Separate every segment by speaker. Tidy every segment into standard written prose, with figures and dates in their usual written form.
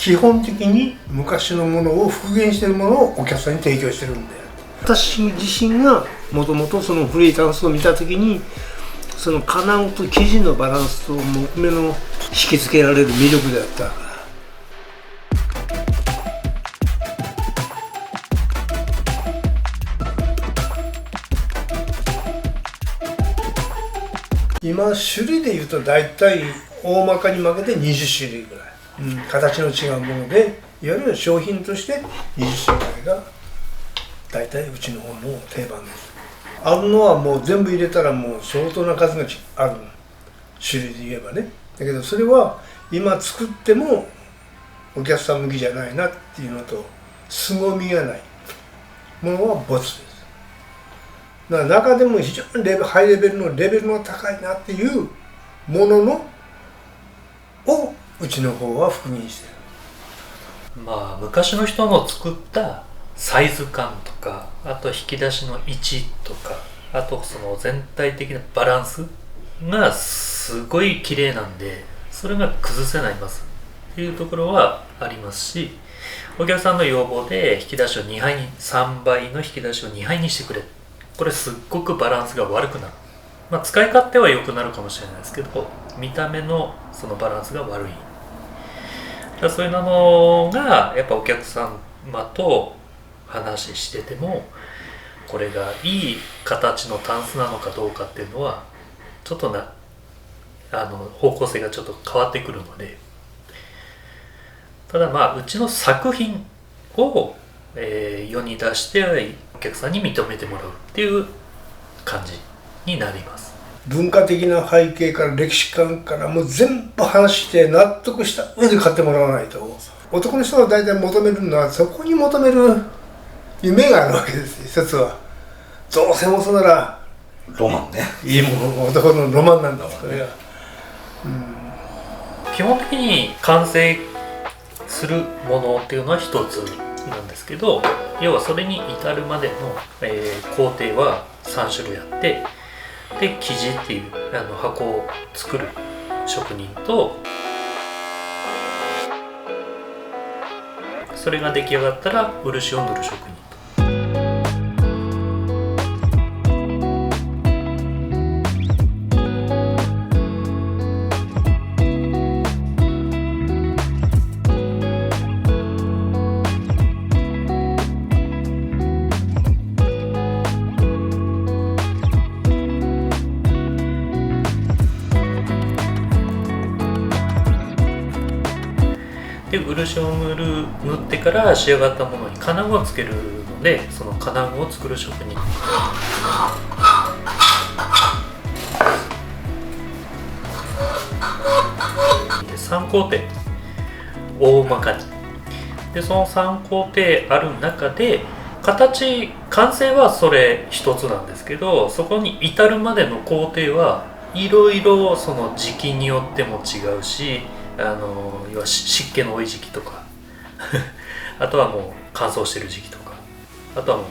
Speaker 1: 基本的に昔のものを復元しているものをお客さんに提供してるんで、私自身がもともとその古いタンスを見た時にその金具と生地のバランスと木目の引き付けられる魅力であった。今種類でいうと大体大まかに分けて20種類ぐらい、形の違うものでいわゆる商品として20種類ぐらいが大体うちの方の定番です。あるのはもう全部入れたらもう相当な数がある種類で言えばね。だけどそれは今作ってもお客さん向きじゃないなっていうのと凄みがないものはボツです。だから中でも非常にハイレベルのレベルの高いなっていうもののをうちの方は復元してる。
Speaker 2: まあ昔の人の作ったサイズ感とか、あと引き出しの位置とか、あとその全体的なバランスがすごい綺麗なんで、それが崩せないますっていうところはありますし、お客さんの要望で引き出しを2杯に3倍の引き出しを2杯にしてくれ、これすっごくバランスが悪くなる。まあ使い勝手は良くなるかもしれないですけど、見た目のそのバランスが悪い。そういうのがやっぱお客様と話してても、これがいい形のタンスなのかどうかっていうのはちょっと方向性がちょっと変わってくるので、ただまあうちの作品を、世に出してお客さんに認めてもらうっていう感じになります。
Speaker 1: 文化的な背景から歴史観からもう全部話して納得した上で買ってもらわないと、男の人が大体求めるのはそこに求める夢があるわけですよ。一つはどうせもそなら
Speaker 3: ロマンね、
Speaker 1: いいもの、男のロマンなんだわ、それが。
Speaker 2: 基本的に完成するものっていうのは一つなんですけど、要はそれに至るまでの、工程は3種類あって、で生地っていう箱を作る職人と、それが出来上がったら漆を塗る職人。で漆を塗ってから仕上がったものに金具をつけるので、その金具を作る職人で3工程大まかに、でその3工程ある中で完成はそれ一つなんですけど、そこに至るまでの工程はいろいろその時期によっても違うし、要は湿気の多い時期とかあとはもう乾燥してる時期とか、あとはもう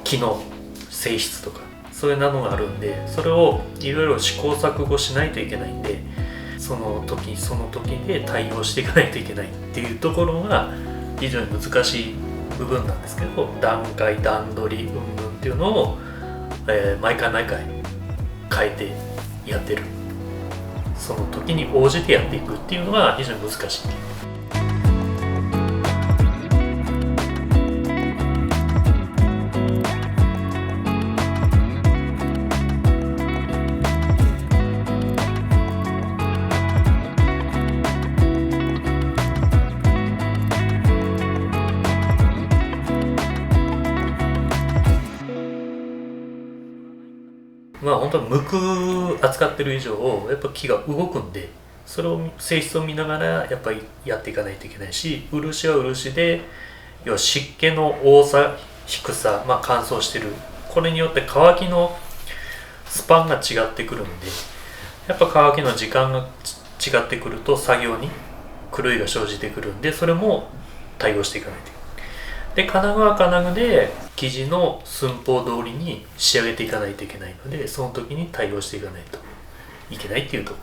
Speaker 2: 木の性質とか、そういうのがあるんで、それをいろいろ試行錯誤しないといけないんで、その時その時で対応していかないといけないっていうところが非常に難しい部分なんですけど、段階段取り云々っていうのを、毎回変えてやってる。その時に応じてやっていくっていうのが非常に難しい。まあ本当に無垢扱ってる以上やっぱ木が動くんで、それを性質を見ながらやっぱりやっていかないといけないし、漆は漆で要は湿気の多さ低さ、乾燥してる、これによって乾きのスパンが違ってくるんで、やっぱ乾きの時間が違ってくると作業に狂いが生じてくるんで、それも対応していかないといけない。で金具は金具で生地の寸法通りに仕上げていかないといけないので、その時に対応していかないといけないっていうとこ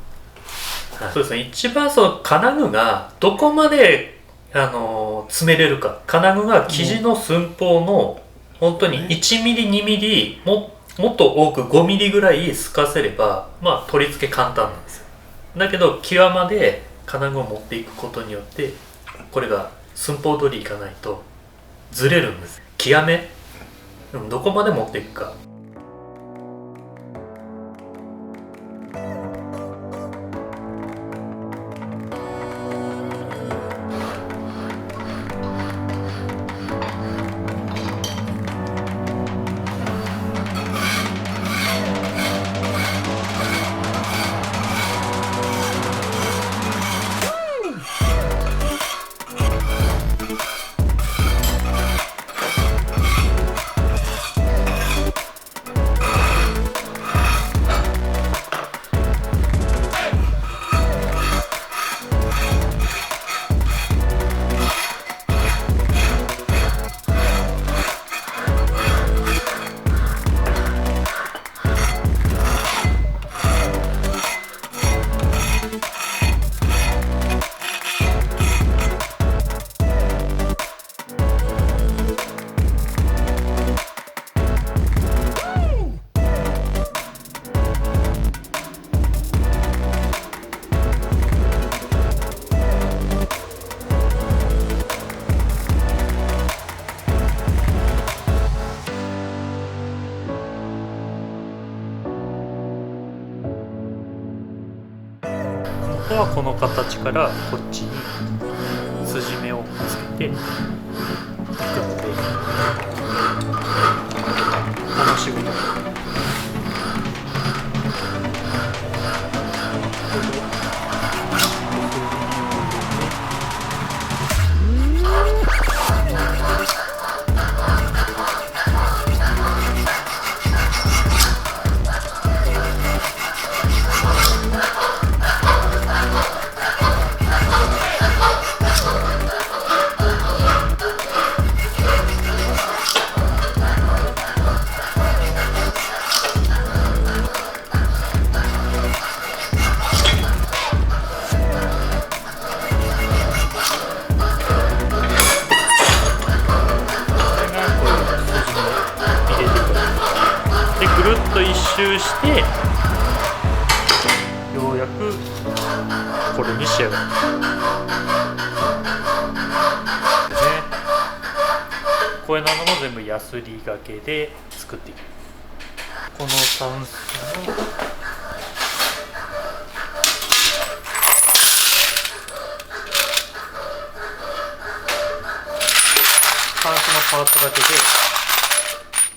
Speaker 2: ろ。そうですね、一番その金具がどこまで詰めれるか。金具が生地の寸法の本当に1ミリ2ミリもっと多く5ミリぐらい透かせれば、まあ取り付け簡単なんですよ。だけど際まで金具を持っていくことによってこれが寸法通りいかないとずれるんです。極めどこまで持っていくか。あとはこの形からこっちに筋目をつけていくので、この仕事ぐるっと一周してようやくこれに仕上がるんですね。こういうのも全部ヤスリがけで作っていく。このタンスのパーツだけで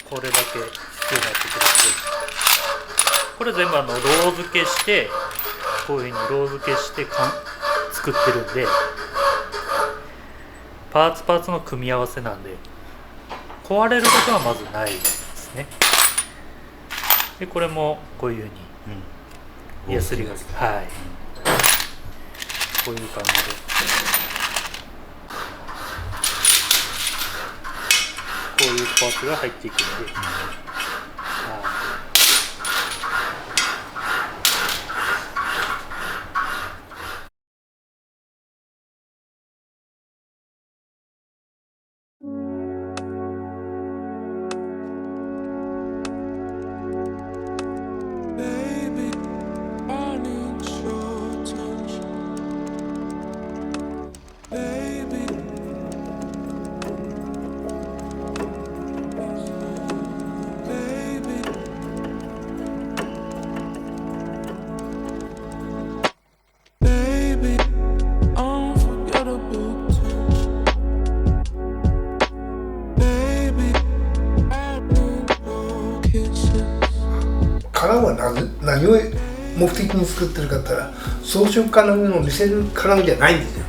Speaker 2: これだけ必要になってくるんで、これ全部ロー付けしてこういうふうにロー付けして作ってるんで、パーツの組み合わせなんで壊れることはまずないですね。でこれもこういうふうにヤスリがけ、はい、こういう感じでこういうパーツが入っていくんで、
Speaker 1: 金具は何を目的に作ってるかって言ったら、装飾金具の見せる金具じゃないんですよ。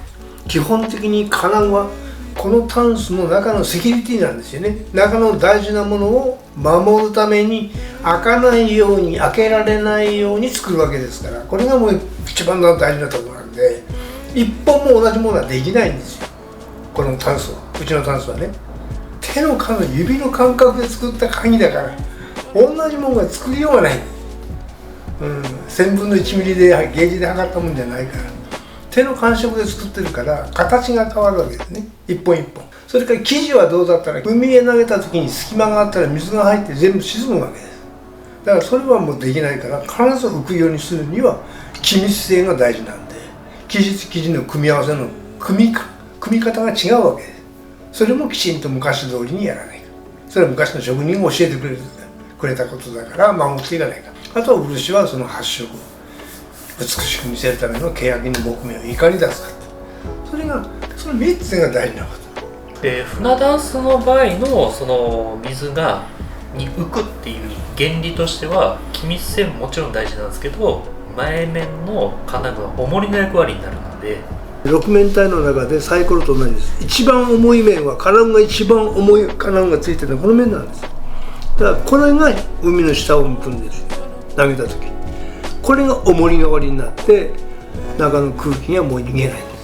Speaker 1: 基本的に金具はこのタンスの中のセキュリティなんですよね。中の大事なものを守るために開かないように、開けられないように作るわけですから、これがもう一番の大事なところなんで、一本も同じものはできないんですよ。このタンスは、うちのタンスはね、手の指の感覚で作った鍵だから同じものが作りようがない。1000分の1ミリでゲージで測ったもんじゃないから、手の感触で作ってるから形が変わるわけですね、一本一本。それから生地はどうだったら、海へ投げた時に隙間があったら水が入って全部沈むわけです。だからそれはもうできないから、必ず浮くようにするには気密性が大事なんで、生地の組み合わせの組み方が違うわけです。それもきちんと昔通りにやらないか。それは昔の職人が教えてくれたことだから守っていかないか。あとは漆はその発色、美しく見せるための欅の木目をいかに出すか、それがその3つが大事なこと。
Speaker 2: 船ダンスの場合のその水に浮くっていう原理としては、気密性ももちろん大事なんですけど、前面の金具が重りの役割になるので、
Speaker 1: 6面体の中でサイコロと同じです。一番重い面は金具が一番重い金具がついてるのはこの面なんです。だからこれが海の下を向くんです。投げた時、これが重り代わりになって中の空気がもう逃げないんです。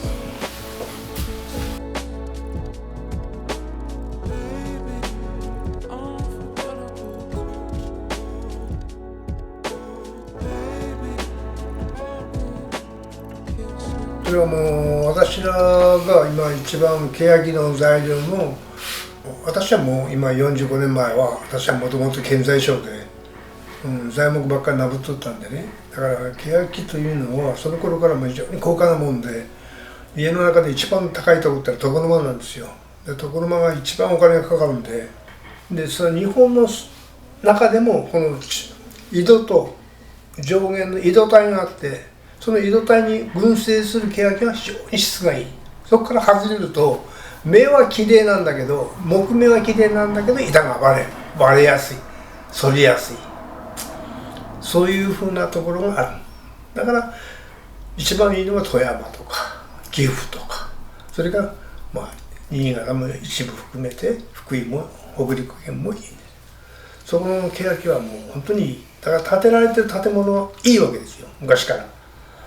Speaker 1: それはもう私らが今一番欅の材料の、私はもう今45年前は、私はもともと建材商で、材木ばっかりなぶっとったんでね。だから欅というのはその頃からも非常に高価なもんで、家の中で一番高いとこって床の間なんですよ。で床の間が一番お金がかかるんで、その日本の中でもこの井戸と上限の井戸帯があって、その井戸帯に群生する欅は非常に質がいい。そこから外れると目は綺麗なんだけど、木目は綺麗なんだけど板が割れやすい、反りやすい、そういうふうなところがある。だから一番いいのは富山とか岐阜とか、それから新潟も一部含めて福井も北陸県もいいんです。そこの欅はもう本当にいい。だから建てられてる建物はいいわけですよ、昔から。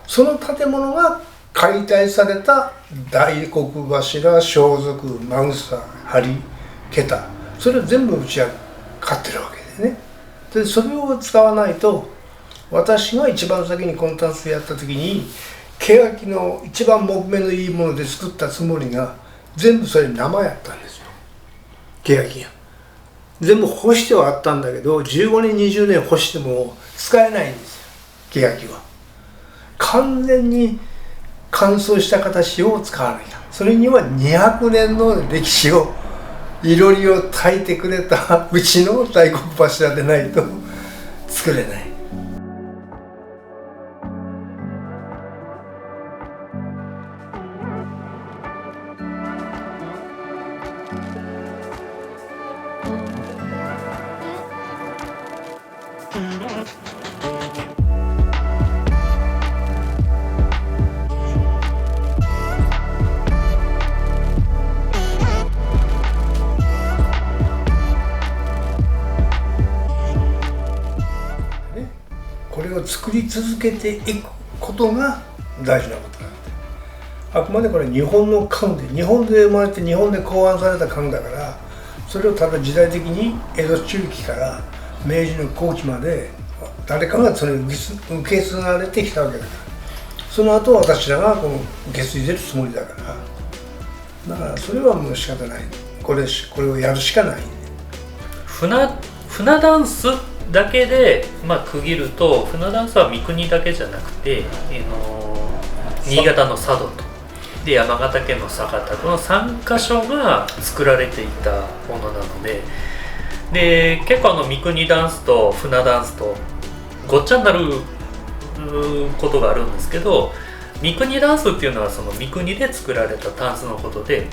Speaker 1: その建物が解体された大黒柱、装束、間草、梁、桁、それを全部うちは買ってるわけですね。でそれを使わないと、私が一番先にコンタンスやった時に欅の一番木目のいいもので作ったつもりが全部それ生やったんですよ。欅が全部干してはあったんだけど、15年20年干しても使えないんですよ。欅は完全に乾燥した形を使わないか。それには200年の歴史を、いろりを焚いてくれたうちの大黒柱でないと作れない。これを作り続けていくことが大事なことなんで、あくまでこれ日本の家具で、日本で生まれて日本で考案された家具だから、それをただ時代的に江戸中期から明治の後期まで誰かがそれを受け継がれてきたわけだから、その後私らがこの受け継いでるつもりだから、だからそれはもう仕方ない。これをやるしかない。
Speaker 2: 船ダンスだけで、区切ると、船ダンスは三国だけじゃなくて、新潟の佐渡とで山形県の酒田、この3カ所が作られていたものなので、結構三国ダンスと船ダンスとごっちゃになることがあるんですけど、三国ダンスっていうのはその三国で作られたダンスのことで、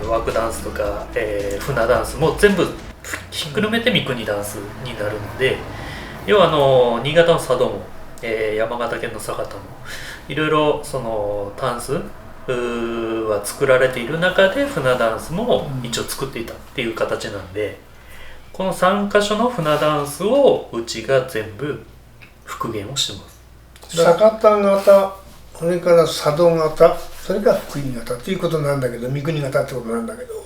Speaker 2: 枠ダンスとか、船ダンスも全部ひっくるめて三国ダンスになるので、要は新潟の佐渡も、山形県の酒田もいろいろそのダンスは作られている中で、船ダンスも一応作っていたっていう形なんで、この3カ所の船ダンスをうちが全部復元をしてます。
Speaker 1: 酒田型、それから佐渡型、それから福井型ということなんだけど、三国型ってことなんだけど、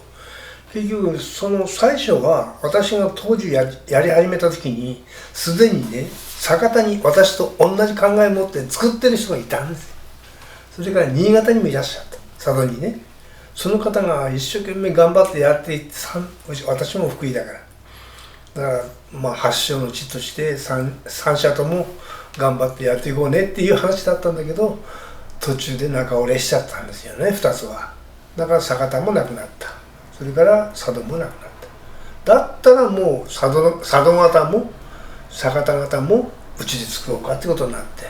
Speaker 1: 結局その最初は私が当時やり始めた時にすでにね酒田に私と同じ考えを持って作ってる人がいたんですよ。それから新潟にもいらっしゃった佐渡にね。その方が一生懸命頑張ってやっていって私も福井だからまあ発祥の地として三社とも頑張ってやっていこうねっていう話だったんだけど、途中で仲折れしちゃったんですよね、2つは。だから酒田もなくなった、それから佐渡もなくなった。だったらもう佐渡方も酒田方もうちで作ろうかってことになって、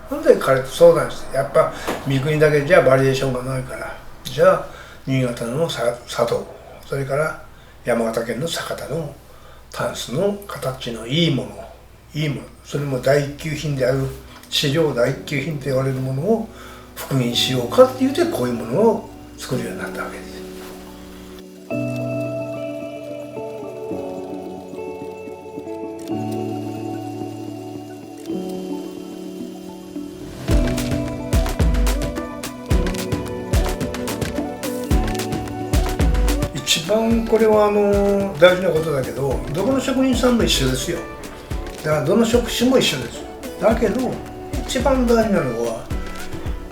Speaker 1: それで彼と相談して、やっぱ三国だけじゃバリエーションがないから、じゃあ新潟の佐渡、それから山形県の酒田のタンスの形のいいもの、それも第一級品である史上第一級品と言われるものを復元しようかって言ってこういうものを作るようになったわけです。一番これは大事なことだけど、どこの職人さんも一緒ですよ。だからどの職種も一緒です。だけど一番大事なのは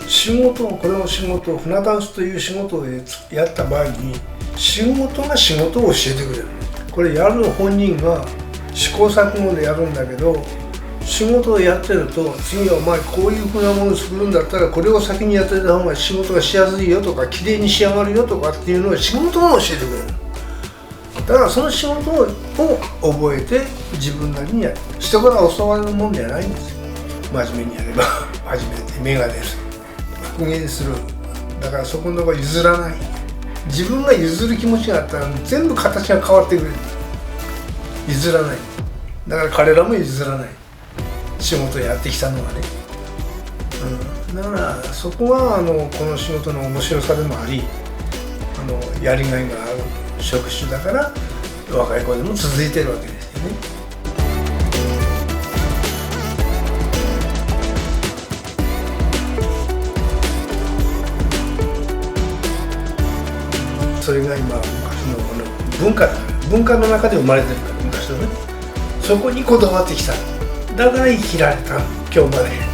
Speaker 1: これの仕事、船ダンスという仕事をやった場合に仕事が仕事を教えてくれる。これやる本人が試行錯誤でやるんだけど、仕事をやってると次はお前こういうふうなものを作るんだったらこれを先にやってた方が仕事がしやすいよとか綺麗に仕上がるよとかっていうのを仕事が教えてくれる。だからその仕事を覚えて自分なりにやる。人から教わるもんじゃないんですよ。真面目にやれば初めて芽が出る、復元する。だからそこのところ譲らない。自分が譲る気持ちがあったら全部形が変わってくれる。譲らない。だから彼らも譲らない、仕事をやってきたのがね、だからそこはこの仕事の面白さでもあり、やりがいがある職種だから若い子でも続いてるわけですよね。それが今昔のこの文化だから、文化の中で生まれてるから、昔のね、そこにこだわってきた。だから生きられた今日まで。